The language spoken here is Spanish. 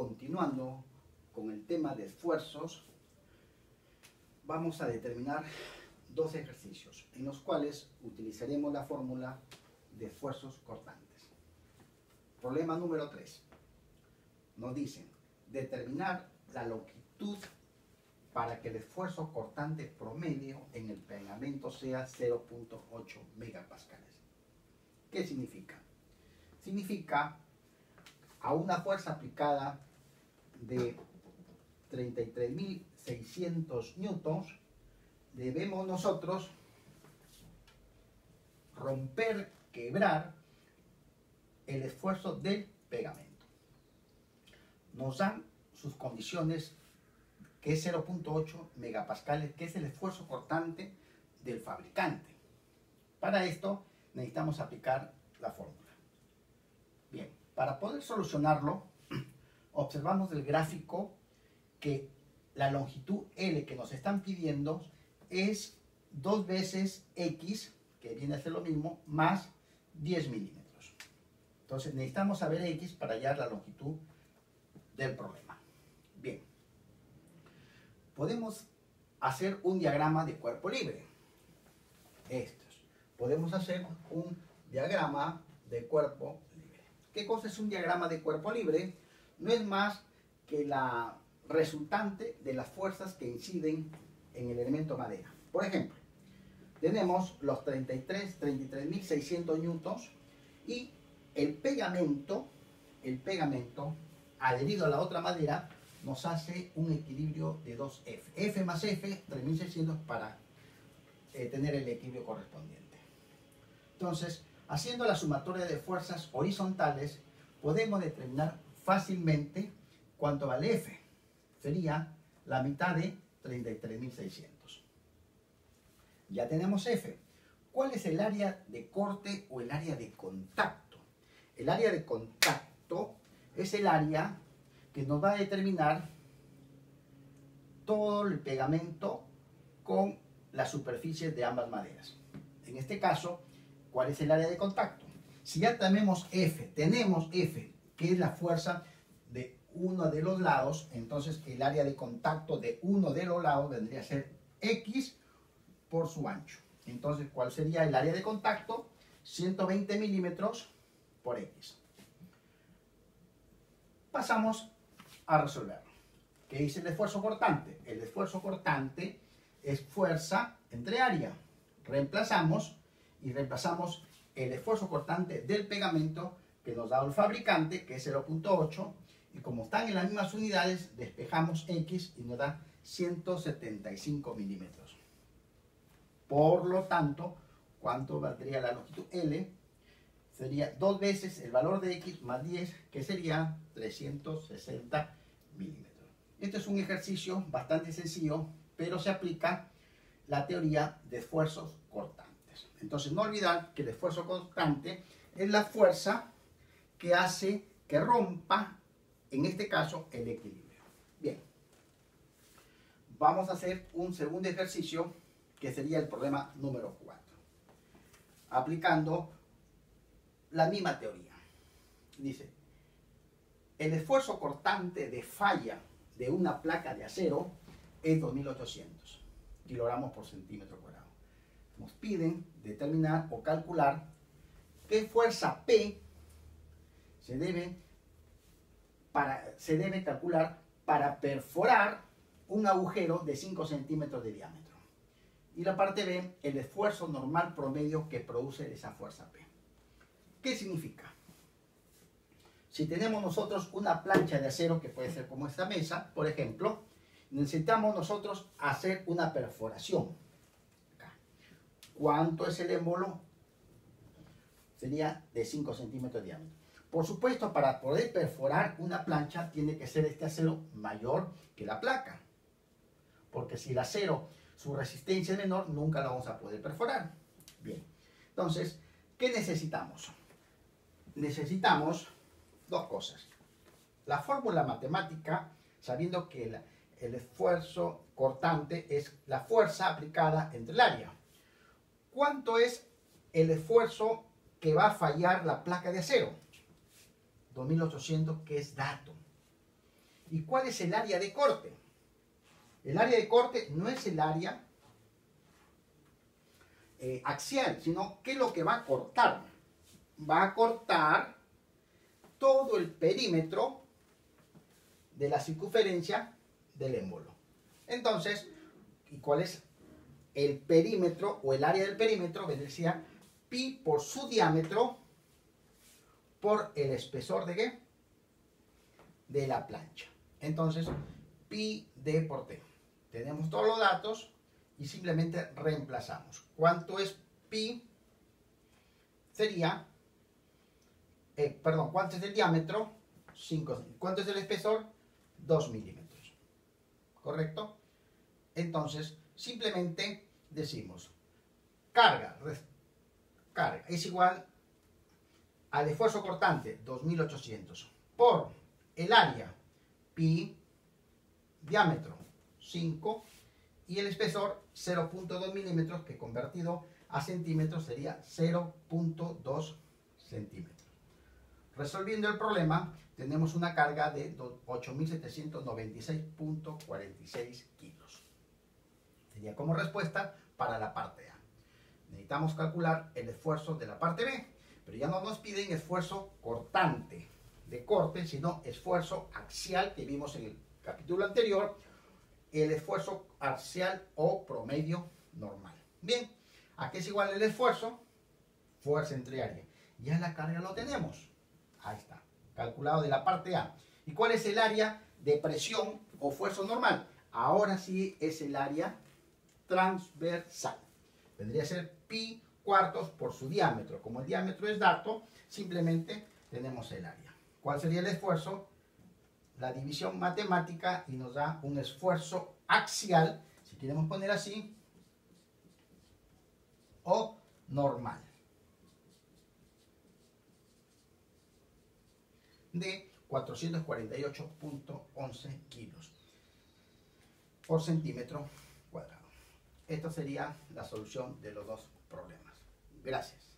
continuando con el tema de esfuerzos, vamos a determinar dos ejercicios en los cuales utilizaremos la fórmula de esfuerzos cortantes. Problema número 3. Nos dicen determinar la longitud para que el esfuerzo cortante promedio en el pegamento sea 0.8 megapascales. ¿Qué significa? Significa a una fuerza aplicada de 33.600 newtons, debemos nosotros romper, quebrar el esfuerzo del pegamento. Nos dan sus condiciones, que es 0.8 megapascales, que es el esfuerzo cortante del fabricante. Para esto necesitamos aplicar la fórmula. Bien, para poder solucionarlo, observamos del gráfico que la longitud L que nos están pidiendo es 2 veces X, que viene a ser lo mismo, más 10 milímetros. Entonces necesitamos saber X para hallar la longitud del problema. Bien, podemos hacer un diagrama de cuerpo libre. Podemos hacer un diagrama de cuerpo libre. ¿Qué cosa es un diagrama de cuerpo libre? No es más que la resultante de las fuerzas que inciden en el elemento madera. Por ejemplo, tenemos los 33.600 newtons y el pegamento adherido a la otra madera nos hace un equilibrio de 2F. F más F, 3.600 para tener el equilibrio correspondiente. Entonces, haciendo la sumatoria de fuerzas horizontales, podemos determinar fácilmente cuánto vale F. Sería la mitad de 33.600. Ya tenemos F. ¿Cuál es el área de corte o el área de contacto? El área de contacto es el área que nos va a determinar todo el pegamento con la superficie de ambas maderas. En este caso, ¿cuál es el área de contacto? Si ya tenemos F, que es la fuerza de uno de los lados, entonces el área de contacto de uno de los lados vendría a ser X por su ancho. Entonces, ¿cuál sería el área de contacto? 120 milímetros por X. Pasamos a resolverlo. ¿Qué dice el esfuerzo cortante? El esfuerzo cortante es fuerza entre área. Reemplazamos el esfuerzo cortante del pegamento que nos da el fabricante, que es 0.8, y como están en las mismas unidades, despejamos X y nos da 175 milímetros. Por lo tanto, ¿cuánto valdría la longitud L? Sería 2 veces el valor de X más 10, que sería 360 milímetros. Este es un ejercicio bastante sencillo, pero se aplica la teoría de esfuerzos cortantes. Entonces, no olvidar que el esfuerzo cortante es la fuerza que hace que rompa, en este caso, el equilibrio. Bien, vamos a hacer un segundo ejercicio, que sería el problema número 4, aplicando la misma teoría. Dice, el esfuerzo cortante de falla de una placa de acero es 2800 kilogramos por centímetro cuadrado. Nos piden determinar o calcular qué fuerza P se debe calcular para perforar un agujero de 5 centímetros de diámetro. Y la parte B, el esfuerzo normal promedio que produce esa fuerza P. ¿Qué significa? Si tenemos nosotros una plancha de acero, que puede ser como esta mesa, por ejemplo, necesitamos nosotros hacer una perforación. Acá. ¿Cuánto es el émbolo? Sería de 5 centímetros de diámetro. Por supuesto, para poder perforar una plancha, tiene que ser este acero mayor que la placa. Porque si el acero, su resistencia es menor, nunca la vamos a poder perforar. Bien, entonces, ¿qué necesitamos? Necesitamos dos cosas. La fórmula matemática, sabiendo que el esfuerzo cortante es la fuerza aplicada entre el área. ¿Cuánto es el esfuerzo que va a fallar la placa de acero? 2800, que es dato. ¿Y cuál es el área de corte? El área de corte no es el área axial, sino ¿qué es lo que va a cortar? Va a cortar todo el perímetro de la circunferencia del émbolo. Entonces, ¿y cuál es el perímetro o el área del perímetro? Que decía pi por su diámetro por el espesor de ¿qué? De la plancha. Entonces, pi d por t. Tenemos todos los datos y simplemente reemplazamos. ¿Cuánto es pi? Sería, ¿cuánto es el diámetro? 5. ¿Cuánto es el espesor? 2 milímetros. ¿Correcto? Entonces, simplemente decimos, carga es igual al esfuerzo cortante, 2800, por el área, pi, diámetro, 5, y el espesor, 0.2 milímetros, que convertido a centímetros sería 0.2 centímetros. Resolviendo el problema, tenemos una carga de 8.796.46 kilos. Sería como respuesta para la parte A. Necesitamos calcular el esfuerzo de la parte B, pero ya no nos piden esfuerzo cortante de corte, sino esfuerzo axial que vimos en el capítulo anterior, el esfuerzo axial o promedio normal. Bien, ¿a qué es igual el esfuerzo? Fuerza entre área. Ya la carga lo tenemos. Ahí está, calculado de la parte A. ¿Y cuál es el área de presión o esfuerzo normal? Ahora sí es el área transversal. Vendría a ser pi cuartos por su diámetro. Como el diámetro es dato, simplemente tenemos el área. ¿Cuál sería el esfuerzo? La división matemática y nos da un esfuerzo axial, si queremos poner así, o normal, de 448.11 kilos por centímetro cuadrado. Esta sería la solución de los dos problemas. Gracias.